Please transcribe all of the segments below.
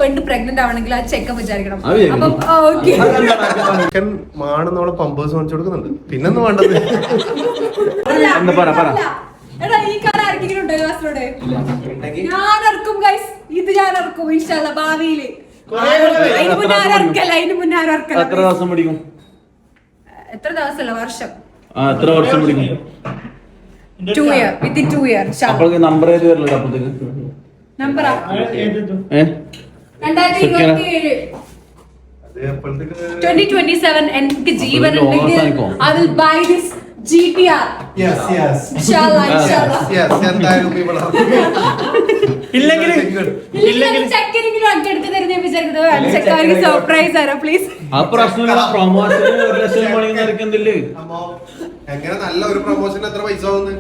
പെണ്ണ് പ്രഗ്നന്റ് ആവണമെങ്കിൽ ആ ചെക്കൻ വിചാരിക്കണം. അപ്പം മാണെന്നോളെ പമ്പേഴ്സ് വാങ്ങിച്ചു കൊടുക്കുന്നുണ്ട്. പിന്നെന്ന് വേണ്ടത് എടാ ഈ കാലം ആർക്കെങ്കിലും ഉണ്ടോ കാസർഗോഡ്? ഞാൻ ഇറക്കും ഗൈസ്, ഇത് ഞാൻ ഇറക്കും ഇൻഷാല്ലാ ഭാവിയില്. അതിന് മുന്നേ ആരും ഇറക്കല്ല. എത്ര ദിവസം പിടിക്കും? എത്ര ദിവസമല്ല, വർഷം. എത്ര വർഷം പിടിക്കും? 2 year, within 2 year. അപ്പോൾ നമ്പർ ഏത് വരില്ല അപ്പോഴത്തേക്ക്? നമ്പറാ 2027. എനിക്ക് ജീവൻ ഉണ്ടെങ്കിൽ I will buy this GTR. Yes. Inshallah. ഇല്ലെങ്കിൽ ചെക്കനെങ്കിലും അക്കെടുത്ത് തരുന്ന വിചാരിക്കുന്നത് ചെക്കാർക്ക് സർപ്രൈസ് ആരാ പ്ലീസ്. ആ പ്രശ്നമില്ല, പ്രൊമോഷന് 1 ലക്ഷം മണിക്കുന്നില്ലേ? എങ്ങനെ നല്ല ഒരു പ്രൊമോഷൻ എത്ര പൈസ ആവുന്നത്?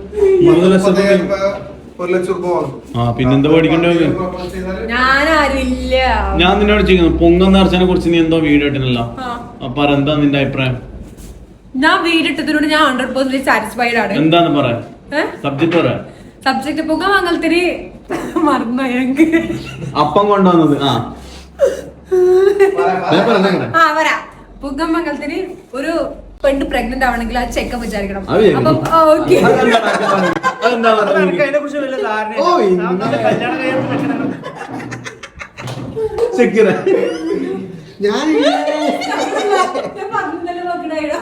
1 ലക്ഷം രൂപ. പിന്നെന്താ പേടിക്കണ്ടേ? ഞാനാരില്ല. ഞാൻ നിന്നോട് ചെയ്യുന്നു പൊങ്കം നേർച്ചനെ കുറിച്ച് നീ എന്തോ വീഡിയോ ഇട്ടിനല്ലോ, അപ്പൊ എന്താ നിന്റെ അഭിപ്രായം? ഞാൻ വീടിട്ടതിനോട് ഞാൻ 100% സാറ്റിസ്ഫൈഡ് ആണ്. എന്താന്ന് പറയാ? സബ്ജക്ട് പറയാ. സബ്ജക്ട് പൊങ്കം മംഗളത്തിന് മറന്നു ഞങ്ങക്ക് അപ്പം കൊണ്ടുവന്നത്. വരാ. പൊങ്കം മംഗളത്തിന് ഒരു പെണ്ണ് പ്രഗ്നന്റ് ആവണമെങ്കിൽ ആ ചെക്കൻ വിചാരിക്കണം. അപ്പം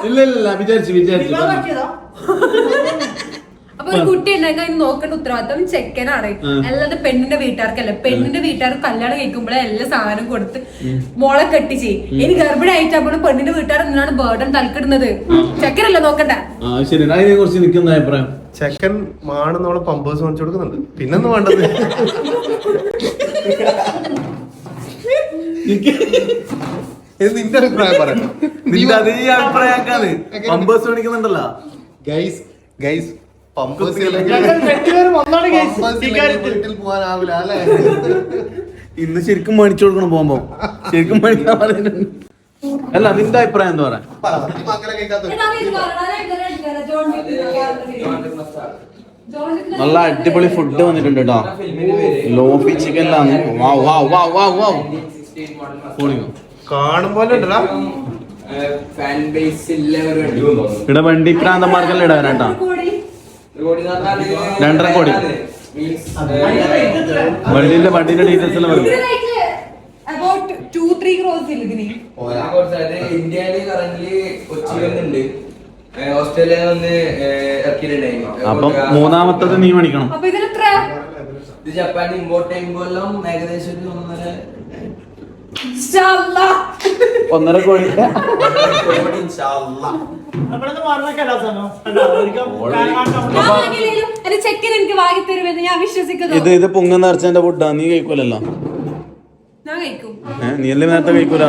ഇല്ല വിചാരിച്ചു അപ്പൊ ഒരു കുട്ടി ഉണ്ടാക്കി അതിന് നോക്കേണ്ട ഉത്തരവാദിത്തം ചെക്കനാണ്, അല്ലാതെ പെണ്ണിന്റെ വീട്ടുകാർക്കല്ല. പെണ്ണിന്റെ വീട്ടുകാർ കല്യാണം കഴിക്കുമ്പോഴേ എല്ലാ സാധനം കൊടുത്ത് മോളെ കെട്ടി ചെയ്യും. ഇനി ഗർഭിണിയായിട്ടാകുമ്പോൾ പെണ്ണിന്റെ വീട്ടുകാർ എന്തിനാണ് ബേർഡൻ തലക്കിടുന്നത്? ചെക്കനല്ല നോക്കണ്ട. ശരി, അതിനെ കുറിച്ച് നിൽക്കുന്ന അഭിപ്രായം? ചെക്കൻ മാണെന്നോളെ പമ്പേഴ്സ് വാങ്ങിച്ചു കൊടുക്കുന്നുണ്ട്. പിന്നെന്ന് വേണ്ടത് നിന്റെ അഭിപ്രായം പറയണം. നിന്റെ അതേ അഭിപ്രായക്കാണ് പമ്പേഴ്സ് മേടിക്കുന്നുണ്ടല്ലോ. ഗൈസ് പമ്പേഴ്സ് വീട്ടിൽ പോകാനാവില്ല അല്ലെ? ഇന്ന് ശരിക്കും മേടിച്ചു കൊടുക്കണം പോകുമ്പോ. ശരിക്കും മേടിക്കാൻ പറയുന്നുണ്ട്. അല്ല, നിന്റെ അഭിപ്രായം എന്താ പറയാ? നല്ല അടിപൊളി ഫുഡ് വന്നിട്ടുണ്ട് കേട്ടോ. ലോഫി ചിക്കനിലാണ്. കാണുമ്പോൾ ഇവിടെ വണ്ടി പ്രാന്തന്മാർക്കെല്ലാം ഇടാൻ കേട്ടോ. 2.5 കോടി വണ്ടിന്റെ ഡീറ്റെയിൽസ് എല്ലാം വരും. ഇന്ത്യയില് കറന്റ് കൊച്ചിയിലുണ്ട്, ഓസ്ട്രേലിയ വന്ന് ഇറക്കിയിട്ടുണ്ടായിരുന്നു. അപ്പം മൂന്നാമത്തത് നീ മേടിക്കണം. ഇത് ജപ്പാൻ ഇമ്പോർട്ട് ചെയ്യുമ്പോൾ ഏകദേശം 1.5 കോടി. ഇത് പൊങ്ങ നിറച്ചതിന്റെ ഫുഡാ. നീ കഴിക്കൂലല്ലോ? നീ എല്ലാം നേരത്തെ കഴിക്കൂല.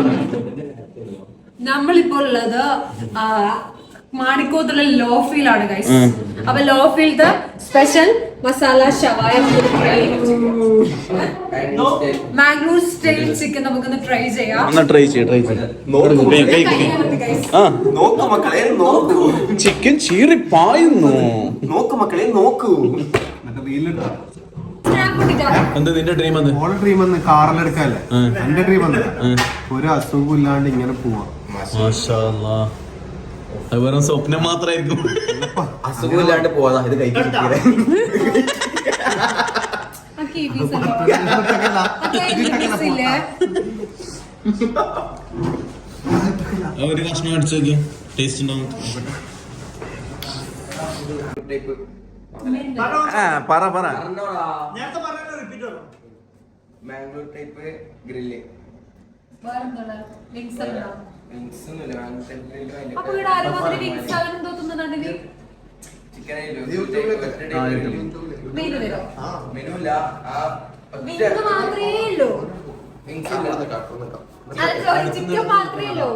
നമ്മളിപ്പോൾ ഉള്ളത് മാണിക്കോത്തുള്ള ലോഫീലാണ് ഗൈസ്. അപ്പൊ ലോഫീലത്തെ സ്പെഷ്യൽ മസാല ഷവായ മാംഗ്ലൂർ സ്റ്റൈൽ ചിക്കൻ നമുക്കൊന്ന് ട്രൈ ചെയ്യാം. ചിക്കൻ ചീറി പായുന്നു. എന്താ നിന്റെ ഡ്രീം? ഡ്രീം കാറിലെടുക്കാല്ലേ? എന്റെ ഡ്രീം ഒരു അസുഖം ഇല്ലാണ്ട് ഇങ്ങനെ പോവാ. അത് വെറും സ്വപ്നം മാത്രമായിരിക്കും. അസുഖമില്ലാണ്ട് പോവാ. ഇത് ഒരു കഷ്ണം അടിച്ചു നോക്കി, ടേസ്റ്റ് ഉണ്ടാവും. പറ. Mangalore type grill. ചിക്കൻ മാത്രമേ ഉള്ളൂ.